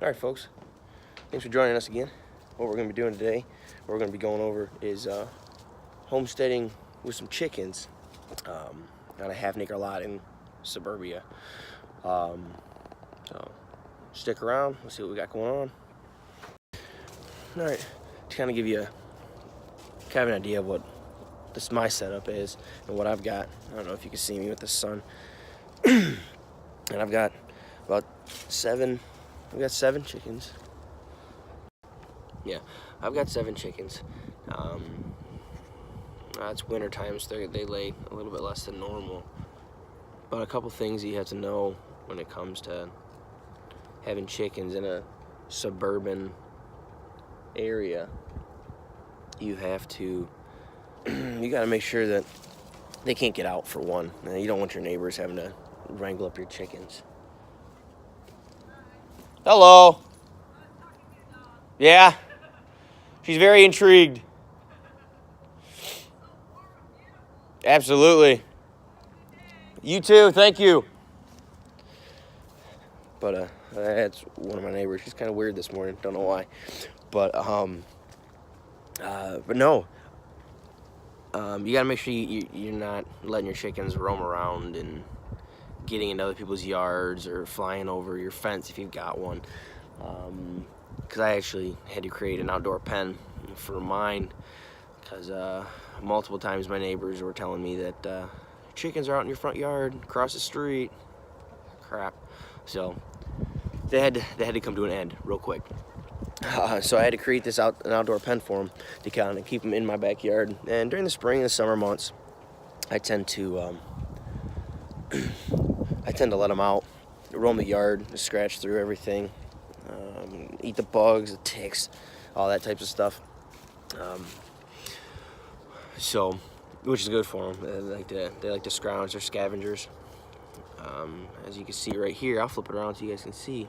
Alright folks, thanks for joining us again. What we're going to be doing today, what we're going to be going over is homesteading with some chickens on a half-acre lot in suburbia. So stick around, let's see what we got going on. Alright, to kind of give you an idea of what my setup is and what I've got. I don't know if you can see me with the sun. And I've got about seven chickens. Yeah, I've got 7 chickens. It's winter time, so they lay a little bit less than normal. But a couple things you have to know when it comes to having chickens in a suburban area. You have to, you got to make sure that they can't get out, for one. You don't want your neighbors having to wrangle up your chickens. Hello. Yeah. She's very intrigued. Absolutely. You too, thank you. But that's one of my neighbors. She's kind of weird this morning. Don't know why. But no. You gotta make sure you're not letting your chickens roam around and getting into other people's yards or flying over your fence if you've got one. Because I actually had to create an outdoor pen for mine, because multiple times my neighbors were telling me that chickens are out in your front yard, across the street. Crap. So they had to come to an end real quick. So I had to create an outdoor pen for them to kind of keep them in my backyard. And during the spring and the summer months, I tend to let them out, roam the yard, scratch through everything, eat the bugs, the ticks, all that types of stuff. So, which is good for them. They like to scrounge. They're scavengers. As you can see right here, I'll flip it around so you guys can see.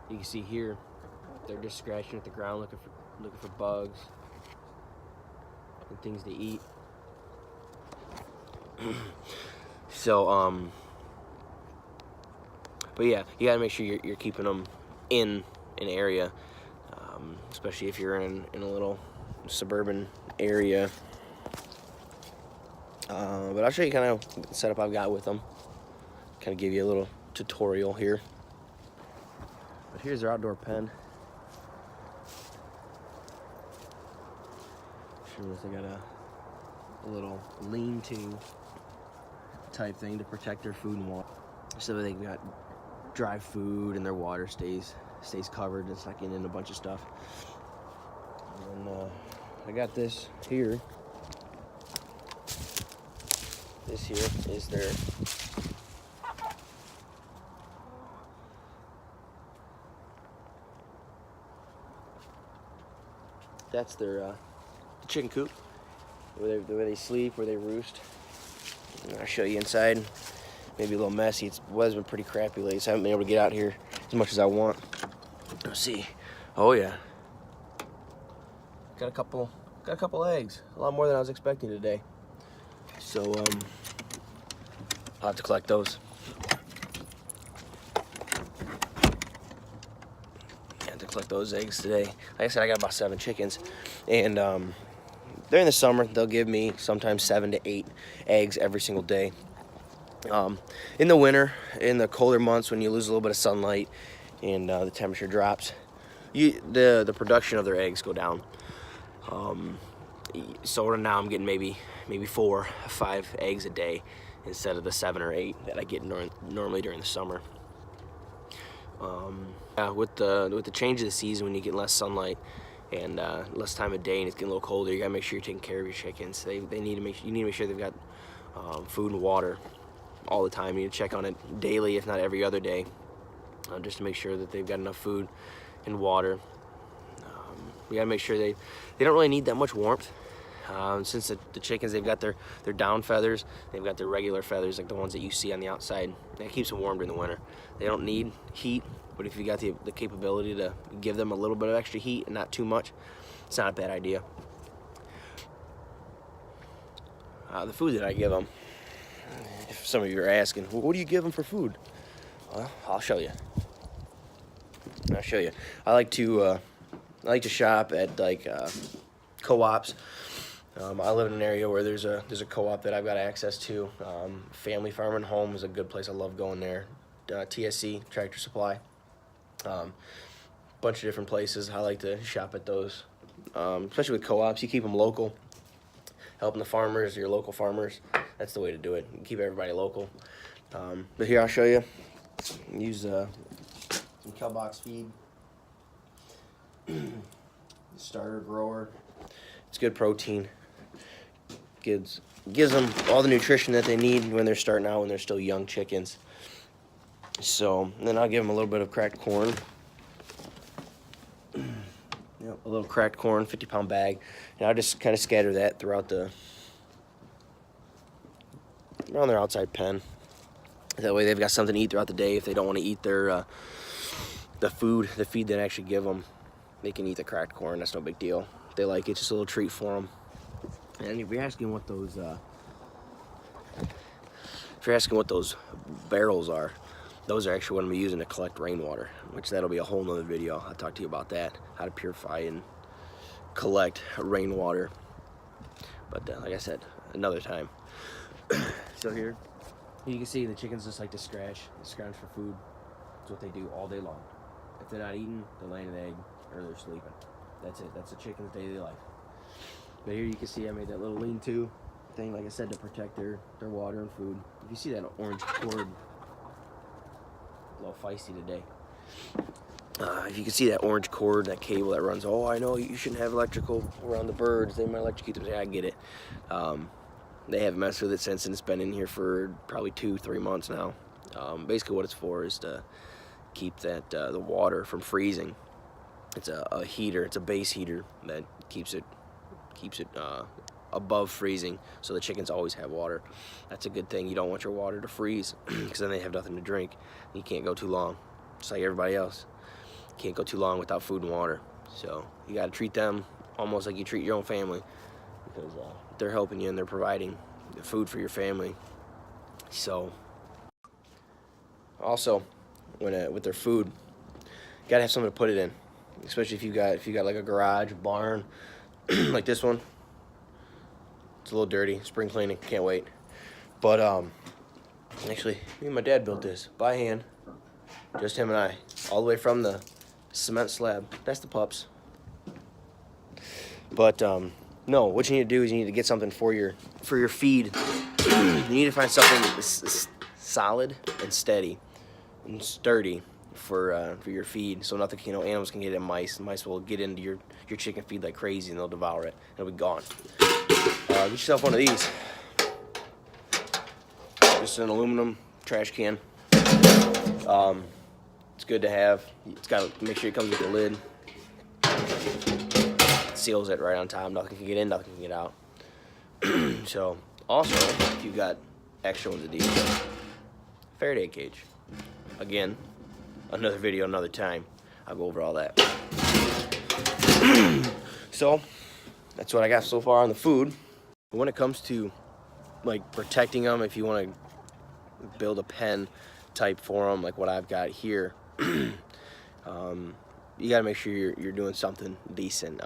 You can see here, they're just scratching at the ground, looking for bugs and things to eat. So, but yeah, you gotta make sure you're keeping them in an area, especially if you're in a little suburban area. But I'll show you kind of the setup I've got with them. Kind of give you a little tutorial here. But here's their outdoor pen. They got a little lean-to type thing to protect their food and water. So they've got dry food and their water stays covered. It's not getting in a bunch of stuff. And I got this here. This here is that's their chicken coop, where they sleep, where they roost. And I'll show you inside. Maybe a little messy. It's weather's been pretty crappy lately, so I haven't been able to get out here as much as I want. Let's see. Oh yeah. Got a couple eggs. A lot more than I was expecting today. So I'll have to collect those. I have to collect those eggs today. Like I said, I got about 7 chickens, and during the summer they'll give me sometimes 7 to 8 eggs every single day. In the winter, in the colder months, when you lose a little bit of sunlight and the temperature drops, the production of their eggs go down. So now I'm getting maybe 4 or 5 eggs a day instead of the 7 or 8 that I get normally during the summer. With the change of the season, when you get less sunlight and less time of day and it's getting a little colder, you gotta make sure you're taking care of your chickens. You need to make sure they've got food and water all the time. You need to check on it daily, if not every other day, just to make sure that they've got enough food and water. We gotta make sure they don't really need that much warmth. Since the chickens, they've got their down feathers, they've got their regular feathers, like the ones that you see on the outside. That keeps them warm during the winter. They don't need heat, but if you got the capability to give them a little bit of extra heat and not too much, it's not a bad idea. The food that I give them, If some of you are asking, well, what do you give them for food? Well, I'll show you. I'll show you. I like to shop at like co-ops. I live in an area where there's a co-op that I've got access to. Family Farm and Home is a good place. I love going there. TSC, Tractor Supply. Bunch of different places. I like to shop at those, especially with co-ops. You keep them local, helping the farmers, your local farmers. That's the way to do it. You keep everybody local. But here I'll show you. Use some Kell box feed. Starter grower. It's good protein. Gives them all the nutrition that they need when they're starting out, when they're still young chickens. So then I'll give them a little bit of cracked corn. Yep, a little cracked corn, 50-pound bag, and I'll just kind of scatter that throughout around their outside pen. That way they've got something to eat throughout the day. If they don't want to eat their the feed that I actually give them, they can eat the cracked corn. That's no big deal. If they like it, just a little treat for them. And if you're asking what those barrels are, those are actually what I'm using to collect rainwater, which that'll be a whole nother video. I'll talk to you about that, how to purify and collect rainwater. But like I said, another time. So here, you can see the chickens just like to scratch for food. That's what they do all day long. If they're not eating, they're laying an egg or they're sleeping. That's it. That's a chicken's daily life. But here you can see I made that little lean-to thing, like I said, to protect their water and food. If you see that orange cord, a little feisty today. If you can see that orange cord, that cable that runs, oh, I know you shouldn't have electrical around the birds. They might electrocute them. I get it. They haven't messed with it since, and it's been in here for probably 2-3 months now. Basically what it's for is to keep that the water from freezing. It's a heater. It's a base heater that keeps it above freezing, so the chickens always have water. That's a good thing. You don't want your water to freeze because then they have nothing to drink. You can't go too long, just like everybody else. You can't go too long without food and water. So you got to treat them almost like you treat your own family, because they're helping you and they're providing the food for your family. So also, with their food, you gotta have something to put it in, especially if you got like a garage, barn, like this one. It's a little dirty. Spring cleaning. Can't wait. But actually, me and my dad built this by hand. Just him and I, all the way from the cement slab. That's the pups. But no, what you need to do is you need to get something for your feed. You need to find something solid and steady and sturdy for your feed, so nothing, animals can get in. Mice will get into your chicken feed like crazy, and they'll devour it. It'll be gone. Get yourself one of these. Just an aluminum trash can. It's good to have. It's got to make sure it comes with a lid. It seals it right on top. Nothing can get in, nothing can get out. So, also, if you've got extra ones of these, Faraday cage. Again, another video, another time. I'll go over all that. So, that's what I got so far on the food. When it comes to like protecting them, if you want to build a pen type for them, like what I've got here, you got to make sure you're doing something decent.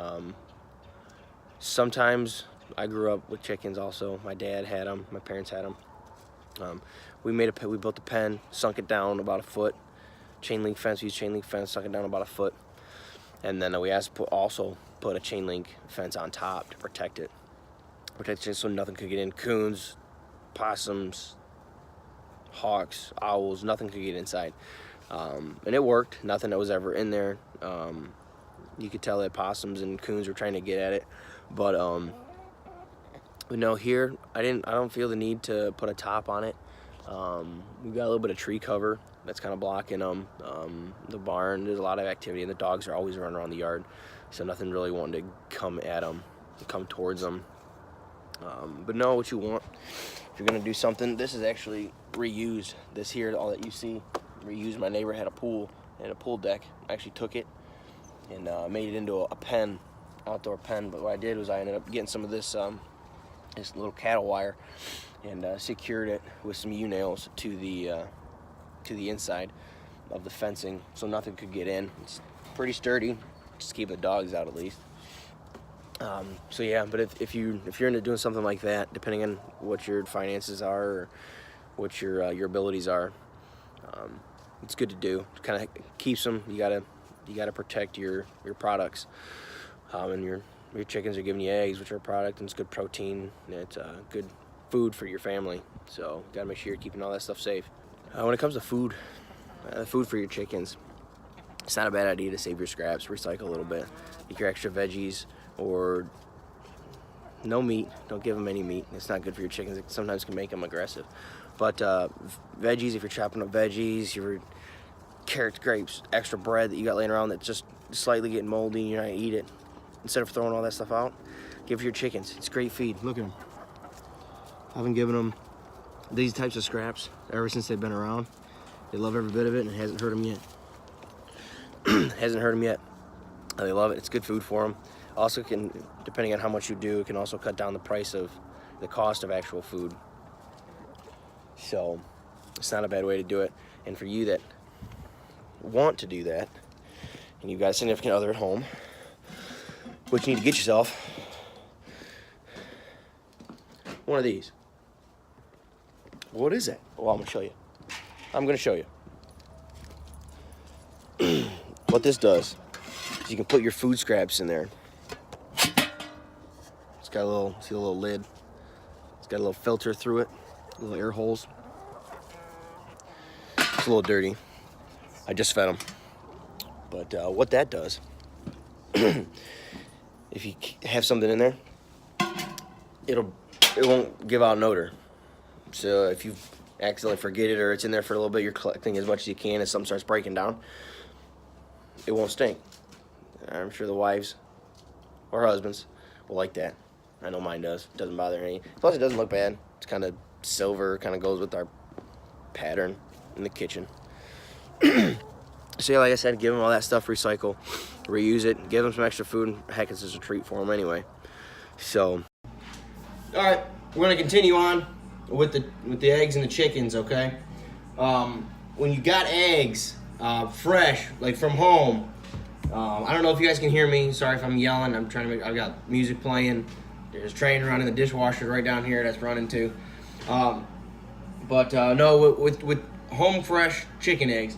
Sometimes I grew up with chickens also. My dad had them. My parents had them. We built a pen, sunk it down about 1 foot. Chain link fence. We used chain link fence, sunk it down about 1 foot, and then we asked to put a chain link fence on top to protect it. Protect it so nothing could get in. Coons, possums, hawks, owls, nothing could get inside. And it worked. Nothing that was ever in there. You could tell that possums and coons were trying to get at it, but no, here I don't feel the need to put a top on it. We've got a little bit of tree cover that's kind of blocking them. The barn, there's a lot of activity, and the dogs are always running around the yard, so nothing really wanting to come at them, come towards them. But know what you want. If you're gonna do something, this is actually reused. This here, all that you see, reused. My neighbor had a pool and a pool deck. I actually took it and made it into a pen, outdoor pen. But what I did was I ended up getting some of this this little cattle wire, and secured it with some U-nails to the inside of the fencing, so nothing could get in. It's pretty sturdy, just to keep the dogs out at least. So yeah, but if you're into doing something like that, depending on what your finances are or what your abilities are, it's good to do. It kind of keeps them. You gotta protect your products, and your chickens are giving you eggs, which are a product, and it's good protein, and it's good food for your family. So you gotta make sure you're keeping all that stuff safe. When it comes to food for your chickens, it's not a bad idea to save your scraps, recycle a little bit, get your extra veggies, or no meat. Don't give them any meat. It's not good for your chickens. It sometimes can make them aggressive. But veggies, if you're chopping up veggies, your carrots, grapes, extra bread that you got laying around that's just slightly getting moldy and you're not gonna eat it, instead of throwing all that stuff out, give it to your chickens. It's great feed. Look at them. I've been giving them these types of scraps ever since they've been around. They love every bit of it, and it hasn't hurt them yet. Hasn't hurt them yet. They love it. It's good food for them. Also, can, depending on how much you do, it can also cut down the price of the cost of actual food. So it's not a bad way to do it. And for you that want to do that, and you've got a significant other at home, what you need to get yourself, one of these. What is that? Well, I'm gonna show you. I'm gonna show you. What this does is you can put your food scraps in there. It's got a little, see a little lid. It's got a little filter through it, little air holes. It's a little dirty. I just fed them. But what that does, if you have something in there, it won't give out an odor. So if you accidentally forget it or it's in there for a little bit, you're collecting as much as you can, as something starts breaking down, it won't stink. I'm sure the wives or husbands will like that. I know mine does. It doesn't bother any. Plus, it doesn't look bad. It's kind of silver, kind of goes with our pattern in the kitchen. So yeah, like I said, give them all that stuff, recycle, reuse it, give them some extra food. Heck, it's just a treat for them anyway. So, all right, we're gonna continue on with the eggs and the chickens. Okay, when you got eggs fresh, like from home, I don't know if you guys can hear me. Sorry if I'm yelling. I'm trying to make. I've got music playing. There's a train running. The dishwasher right down here that's running too. But no, with home fresh chicken eggs,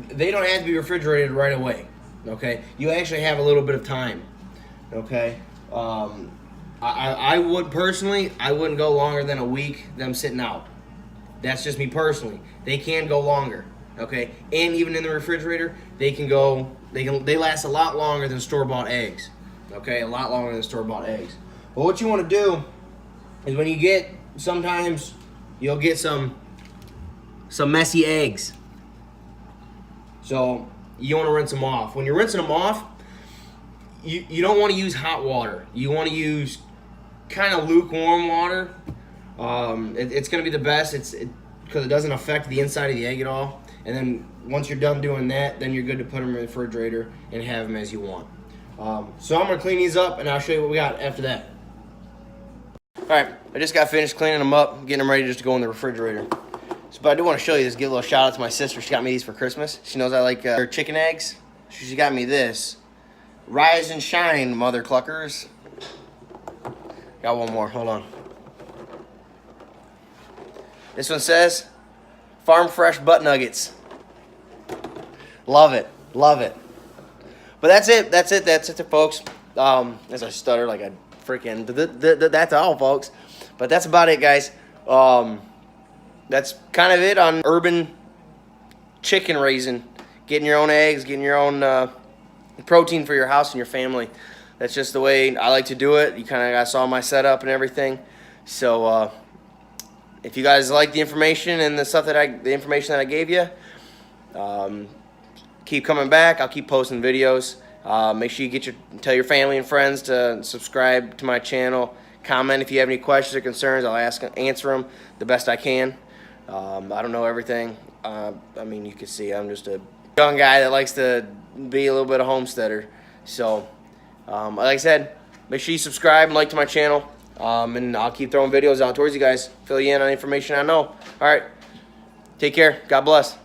they don't have to be refrigerated right away. Okay, you actually have a little bit of time. Okay, I would personally, I wouldn't go longer than a week them sitting out. That's just me personally. They can go longer. Okay, and even in the refrigerator, they last a lot longer than store-bought eggs. Okay, a lot longer than store-bought eggs. But what you want to do is when you get, sometimes you'll get some messy eggs. So you want to rinse them off. When you're rinsing them off, you don't want to use hot water. You want to use kind of lukewarm water. It's going to be the best. Because it doesn't affect the inside of the egg at all. And then once you're done doing that, then you're good to put them in the refrigerator and have them as you want. So I'm going to clean these up, and I'll show you what we got after that. All right, I just got finished cleaning them up, getting them ready just to go in the refrigerator. So, but I do want to show you this, give a little shout out to my sister. She got me these for Christmas. She knows I like her chicken eggs. She got me this. Rise and shine, mother cluckers. Got one more, hold on. This one says, Farm Fresh Butt Nuggets. Love it, love it. But that's it, folks. As I stutter like a freaking, that's all, folks. But that's about it, guys. That's kind of it on urban chicken raising. Getting your own eggs, getting your own protein for your house and your family. That's just the way I like to do it. You kind of saw my setup and everything. So if you guys like the information and the information that I gave you, keep coming back. I'll keep posting videos. Make sure you tell your family and friends to subscribe to my channel. Comment if you have any questions or concerns. I'll answer them the best I can. I don't know everything. I mean, you can see I'm just a young guy that likes to be a little bit of homesteader. So, like I said, make sure you subscribe and like to my channel. And I'll keep throwing videos out towards you guys, fill you in on information I know. All right, take care. God bless.